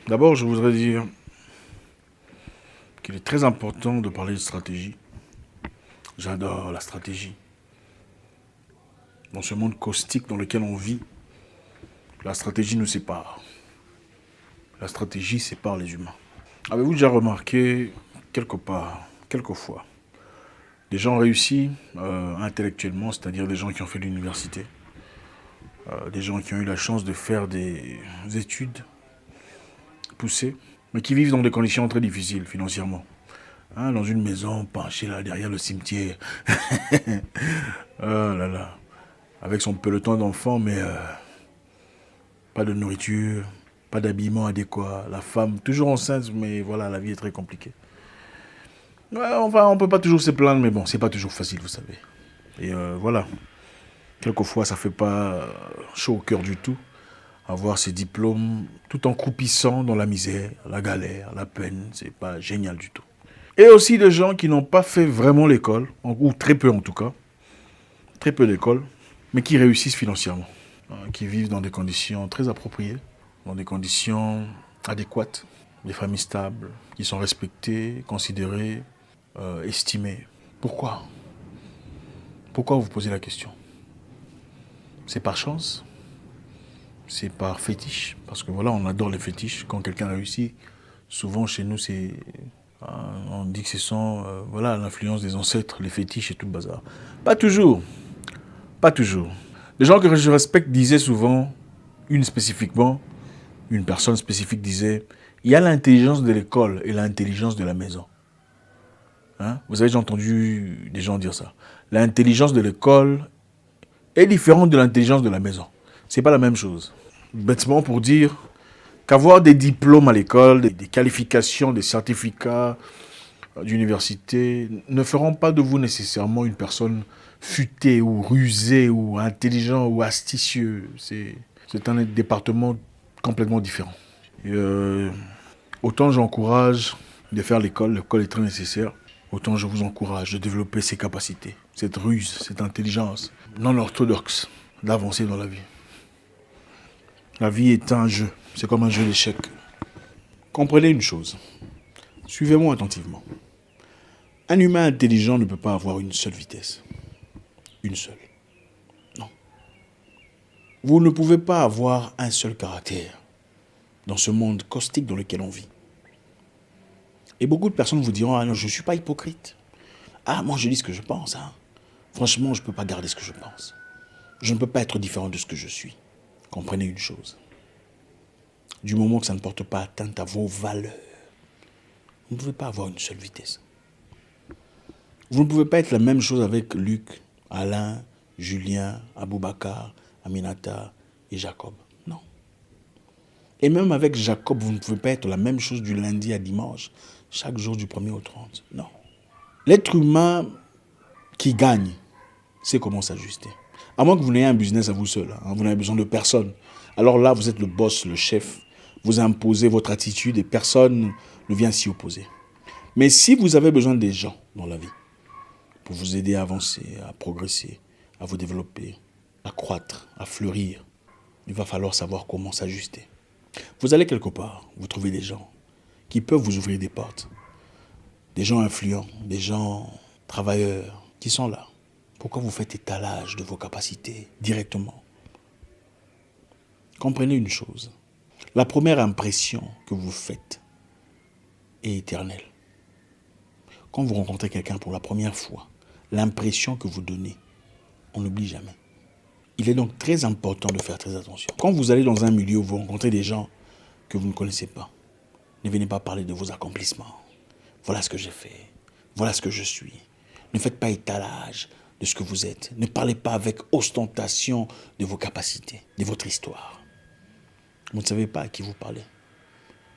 D'abord, je voudrais dire qu'il est très important de parler de stratégie. J'adore la stratégie. Dans ce monde caustique dans lequel on vit, la stratégie nous sépare. La stratégie sépare les humains. Avez-vous déjà remarqué, quelque part, quelquefois, des gens réussis intellectuellement, c'est-à-dire des gens qui ont fait l'université, des gens qui ont eu la chance de faire des études poussées, mais qui vivent dans des conditions très difficiles financièrement. Hein, dans une maison penchée là derrière le cimetière. Oh là là. Avec son peloton d'enfants, mais pas de nourriture, pas d'habillement adéquat. La femme, toujours enceinte, mais voilà, la vie est très compliquée. Ouais, enfin, on peut pas toujours se plaindre, mais bon, c'est pas toujours facile, vous savez. Et voilà. Quelquefois, ça fait pas chaud au cœur du tout. Avoir ces diplômes tout en croupissant dans la misère, la galère, la peine, c'est pas génial du tout. Et aussi des gens qui n'ont pas fait vraiment l'école, ou très peu en tout cas, très peu d'école, mais qui réussissent financièrement, qui vivent dans des conditions très appropriées, dans des conditions adéquates, des familles stables, qui sont respectées, considérées, estimées. Pourquoi? Pourquoi vous posez la question? C'est par chance? C'est par fétiche? Parce que voilà, on adore les fétiches. Quand quelqu'un réussit, souvent chez nous, on dit que ce sont voilà, l'influence des ancêtres, les fétiches et tout le bazar. Pas toujours. Pas toujours. Les gens que je respecte disaient souvent, une personne spécifique disait, il y a l'intelligence de l'école et l'intelligence de la maison. Hein? Vous avez déjà entendu des gens dire ça. L'intelligence de l'école est différente de l'intelligence de la maison. C'est pas la même chose. Bêtement pour dire qu'avoir des diplômes à l'école, des qualifications, des certificats d'université ne feront pas de vous nécessairement une personne futée ou rusée ou intelligent ou astucieux. C'est un département complètement différent. Et autant j'encourage de faire l'école est très nécessaire, autant je vous encourage de développer ces capacités, cette ruse, cette intelligence non orthodoxe d'avancer dans la vie. La vie est un jeu, c'est comme un jeu d'échecs. Comprenez une chose, suivez-moi attentivement. Un humain intelligent ne peut pas avoir une seule vitesse. Une seule. Non. Vous ne pouvez pas avoir un seul caractère dans ce monde caustique dans lequel on vit. Et beaucoup de personnes vous diront, ah non, je ne suis pas hypocrite. Ah, moi je dis ce que je pense. Hein. Franchement, je ne peux pas garder ce que je pense. Je ne peux pas être différent de ce que je suis. Comprenez une chose. Du moment que ça ne porte pas atteinte à vos valeurs, vous ne pouvez pas avoir une seule vitesse. Vous ne pouvez pas être la même chose avec Luc, Alain, Julien, Aboubakar, Aminata et Jacob. Non. Et même avec Jacob, vous ne pouvez pas être la même chose du lundi à dimanche, chaque jour du 1er au 30. Non. L'être humain qui gagne sait comment s'ajuster. À moins que vous n'ayez un business à vous seul, hein, vous n'avez besoin de personne. Alors là, vous êtes le boss, le chef. Vous imposez votre attitude et personne ne vient s'y opposer. Mais si vous avez besoin des gens dans la vie, pour vous aider à avancer, à progresser, à vous développer, à croître, à fleurir, il va falloir savoir comment s'ajuster. Vous allez quelque part, vous trouvez des gens qui peuvent vous ouvrir des portes, des gens influents, des gens travailleurs qui sont là. Pourquoi vous faites étalage de vos capacités directement? Comprenez une chose, la première impression que vous faites est éternelle. Quand vous rencontrez quelqu'un pour la première fois, l'impression que vous donnez, on n'oublie jamais. Il est donc très important de faire très attention. Quand vous allez dans un milieu où vous rencontrez des gens que vous ne connaissez pas, ne venez pas parler de vos accomplissements. Voilà ce que j'ai fait. Voilà ce que je suis. Ne faites pas étalage de ce que vous êtes. Ne parlez pas avec ostentation de vos capacités, de votre histoire. Vous ne savez pas à qui vous parlez.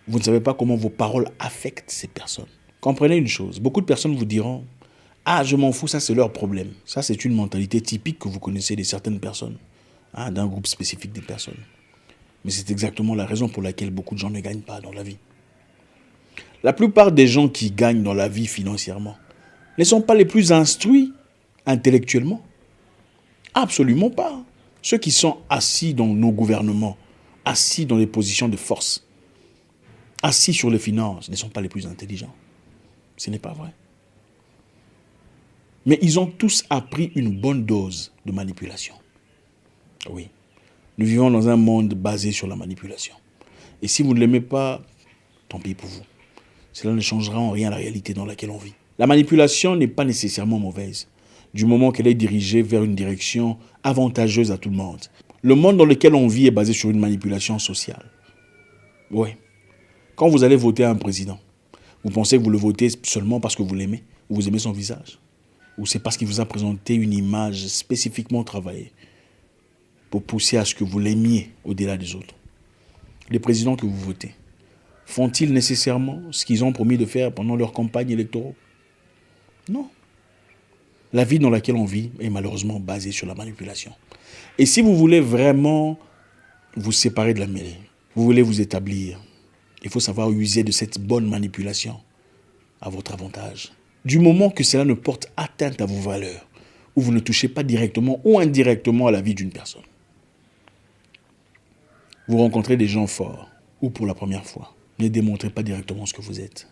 Vous ne savez pas comment vos paroles affectent ces personnes. Comprenez une chose, beaucoup de personnes vous diront « Ah, je m'en fous, ça c'est leur problème ». Ça c'est une mentalité typique que vous connaissez de certaines personnes, hein, d'un groupe spécifique de personnes. Mais c'est exactement la raison pour laquelle beaucoup de gens ne gagnent pas dans la vie. La plupart des gens qui gagnent dans la vie financièrement ne sont pas les plus instruits intellectuellement. Absolument pas. Ceux qui sont assis dans nos gouvernements, assis dans les positions de force, assis sur les finances ne sont pas les plus intelligents. Ce n'est pas vrai. Mais ils ont tous appris une bonne dose de manipulation. Oui. Nous vivons dans un monde basé sur la manipulation. Et si vous ne l'aimez pas, tant pis pour vous. Cela ne changera en rien la réalité dans laquelle on vit. La manipulation n'est pas nécessairement mauvaise, du moment qu'elle est dirigée vers une direction avantageuse à tout le monde. Le monde dans lequel on vit est basé sur une manipulation sociale. Oui. Quand vous allez voter un président, vous pensez que vous le votez seulement parce que vous l'aimez, ou vous aimez son visage, ou c'est parce qu'il vous a présenté une image spécifiquement travaillée pour pousser à ce que vous l'aimiez au-delà des autres. Les présidents que vous votez, font-ils nécessairement ce qu'ils ont promis de faire pendant leur campagne électorale? Non. La vie dans laquelle on vit est malheureusement basée sur la manipulation. Et si vous voulez vraiment vous séparer de la mêlée, vous voulez vous établir, il faut savoir user de cette bonne manipulation à votre avantage. Du moment que cela ne porte atteinte à vos valeurs, ou vous ne touchez pas directement ou indirectement à la vie d'une personne. Vous rencontrez des gens forts, ou pour la première fois. Ne démontrez pas directement ce que vous êtes.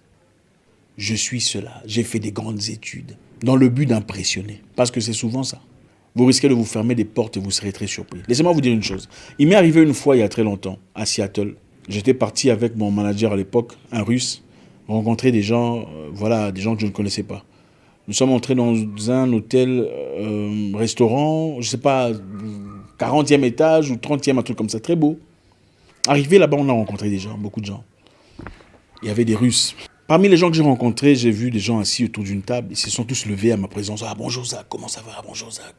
Je suis cela, j'ai fait des grandes études, dans le but d'impressionner. Parce que c'est souvent ça. Vous risquez de vous fermer des portes et vous serez très surpris. Laissez-moi vous dire une chose. Il m'est arrivé une fois, il y a très longtemps, à Seattle. J'étais parti avec mon manager à l'époque, un Russe, rencontrer des gens, des gens que je ne connaissais pas. Nous sommes entrés dans un hôtel, restaurant, je ne sais pas, 40e étage ou 30e, un truc comme ça, très beau. Arrivé là-bas, on a rencontré des gens, beaucoup de gens. Il y avait des Russes. Parmi les gens que j'ai rencontrés, j'ai vu des gens assis autour d'une table. Ils se sont tous levés à ma présence. Ah, bonjour Zach, comment ça va? Bonjour Zach.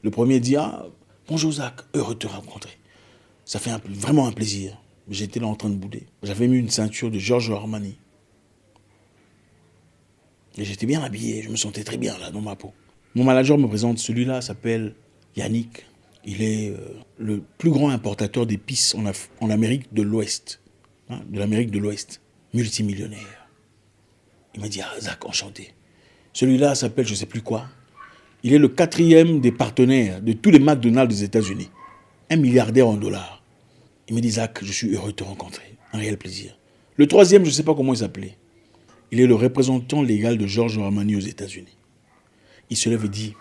Le premier dit, ah, bonjour Zach, heureux de te rencontrer. Ça fait vraiment un plaisir. J'étais là en train de bouder. J'avais mis une ceinture de Giorgio Armani. Et j'étais bien habillé, je me sentais très bien là dans ma peau. Mon manager me présente, celui-là s'appelle Yannick. Il est le plus grand importateur d'épices en Amérique de l'Ouest. De l'Amérique de l'Ouest. Multimillionnaire. Il m'a dit, ah Zach, enchanté. Celui-là s'appelle je ne sais plus quoi. Il est le 4e des partenaires de tous les McDonald's des États-Unis. Un milliardaire en dollars. Il me dit, Zach, je suis heureux de te rencontrer. Un réel plaisir. Le 3e, je ne sais pas comment il s'appelait. Il est le représentant légal de Giorgio Armani aux États-Unis. Il se lève et dit,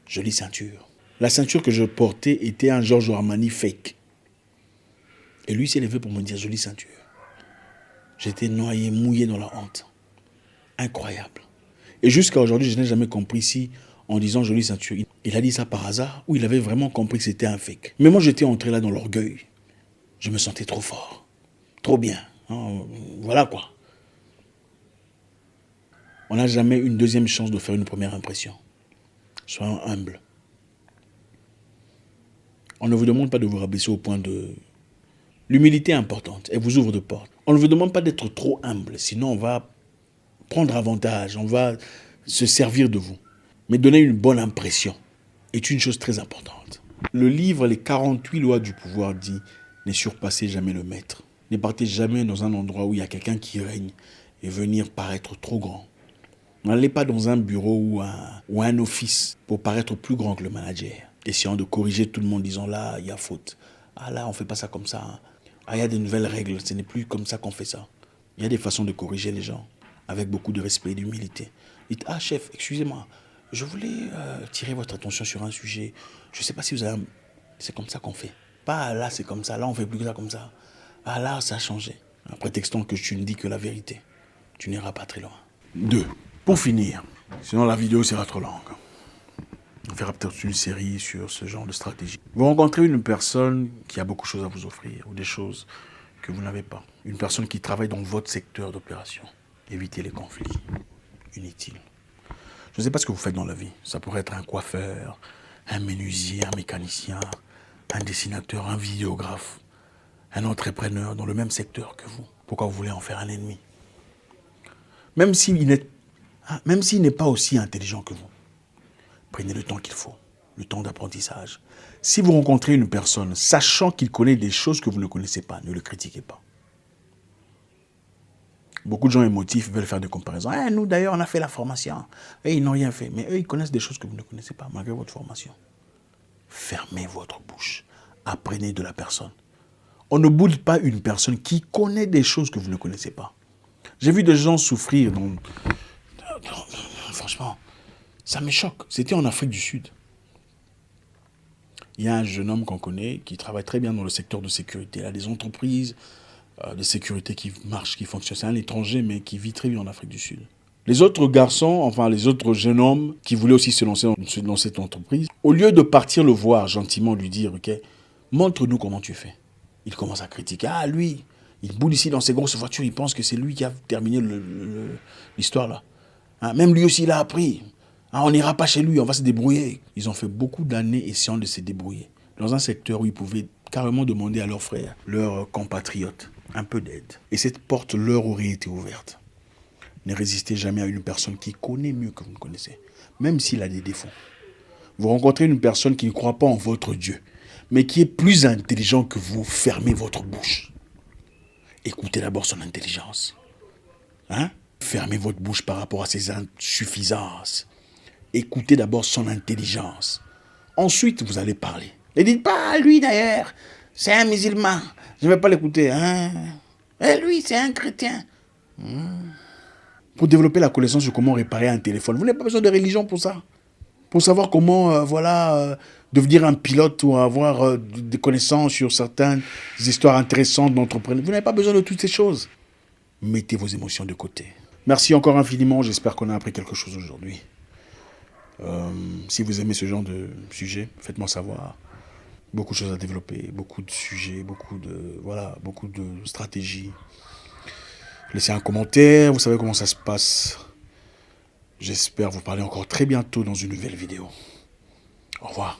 jolie ceinture. La ceinture que je portais était un Giorgio Armani fake. Et lui s'est levé pour me dire, jolie ceinture. J'étais noyé, mouillé dans la honte. Incroyable. Et jusqu'à aujourd'hui, je n'ai jamais compris si, en disant jolie ceinture, il a dit ça par hasard ou il avait vraiment compris que c'était un fake. Mais moi, j'étais entré là dans l'orgueil. Je me sentais trop fort. Trop bien. Voilà quoi. On n'a jamais une deuxième chance de faire une première impression. Soyons humbles. On ne vous demande pas de vous rabaisser au point de... L'humilité est importante, elle vous ouvre de portes. On ne vous demande pas d'être trop humble, sinon on va prendre avantage, on va se servir de vous. Mais donner une bonne impression est une chose très importante. Le livre Les 48 lois du pouvoir dit « Ne surpassez jamais le maître ». Ne partez jamais dans un endroit où il y a quelqu'un qui règne et venir paraître trop grand. N'allez pas dans un bureau ou un office pour paraître plus grand que le manager, essayant de corriger tout le monde, disant là, il y a faute. Ah là, on ne fait pas ça comme ça. Ah, il y a des nouvelles règles, ce n'est plus comme ça qu'on fait ça. Il y a des façons de corriger les gens, avec beaucoup de respect et d'humilité. Dites, ah chef, excusez-moi, je voulais tirer votre attention sur un sujet. Je ne sais pas si vous avez... C'est comme ça qu'on fait. Pas là, c'est comme ça, là, on ne fait plus que ça comme ça. Ah là, ça a changé. En prétextant que tu ne dis que la vérité. Tu n'iras pas très loin. 2. Pour finir, sinon la vidéo sera trop longue. On fera peut-être une série sur ce genre de stratégie. Vous rencontrez une personne qui a beaucoup de choses à vous offrir, ou des choses que vous n'avez pas. Une personne qui travaille dans votre secteur d'opération. Évitez les conflits inutiles. Je ne sais pas ce que vous faites dans la vie. Ça pourrait être un coiffeur, un menuisier, un mécanicien, un dessinateur, un vidéographe, un entrepreneur dans le même secteur que vous. Pourquoi vous voulez en faire un ennemi? Même s'il n'est pas aussi intelligent que vous. Prenez le temps qu'il faut, le temps d'apprentissage. Si vous rencontrez une personne, sachant qu'il connaît des choses que vous ne connaissez pas, ne le critiquez pas. Beaucoup de gens émotifs veulent faire des comparaisons. Nous, d'ailleurs, on a fait la formation. Et ils n'ont rien fait. Mais eux, ils connaissent des choses que vous ne connaissez pas, malgré votre formation. Fermez votre bouche. Apprenez de la personne. On ne boude pas une personne qui connaît des choses que vous ne connaissez pas. J'ai vu des gens souffrir. Franchement, ça me choque. C'était en Afrique du Sud. Il y a un jeune homme qu'on connaît qui travaille très bien dans le secteur de sécurité. Il a des entreprises de sécurité qui marchent, qui fonctionnent. C'est un étranger, mais qui vit très bien en Afrique du Sud. Les autres garçons, enfin les autres jeunes hommes qui voulaient aussi se lancer dans cette entreprise, au lieu de partir le voir gentiment, lui dire, ok, montre-nous comment tu fais. Il commence à critiquer. Ah, lui, il boule ici dans ses grosses voitures, il pense que c'est lui qui a terminé l'histoire là. Hein, même lui aussi, il a appris. Hein, on n'ira pas chez lui, on va se débrouiller. Ils ont fait beaucoup d'années essayant de se débrouiller. Dans un secteur où ils pouvaient carrément demander à leurs frères, leurs compatriotes, un peu d'aide. Et cette porte leur aurait été ouverte. Ne résistez jamais à une personne qui connaît mieux que vous ne connaissez, même s'il a des défauts. Vous rencontrez une personne qui ne croit pas en votre Dieu, mais qui est plus intelligent que vous, fermez votre bouche. Écoutez d'abord son intelligence. Hein? Fermez votre bouche par rapport à ses insuffisances. Écoutez d'abord son intelligence. Ensuite, vous allez parler. Ne dites pas, ah, lui d'ailleurs, c'est un musulman. Je ne vais pas l'écouter. Hein? Et lui, c'est un chrétien. Pour développer la connaissance de comment réparer un téléphone, vous n'avez pas besoin de religion pour ça. Pour savoir comment devenir un pilote ou avoir des connaissances sur certaines histoires intéressantes d'entrepreneurs. Vous n'avez pas besoin de toutes ces choses. Mettez vos émotions de côté. Merci encore infiniment. J'espère qu'on a appris quelque chose aujourd'hui. Si vous aimez ce genre de sujet, faites-moi savoir. Beaucoup de choses à développer, beaucoup de sujets, beaucoup de stratégies. Laissez un commentaire, vous savez comment ça se passe. J'espère vous parler encore très bientôt dans une nouvelle vidéo. Au revoir.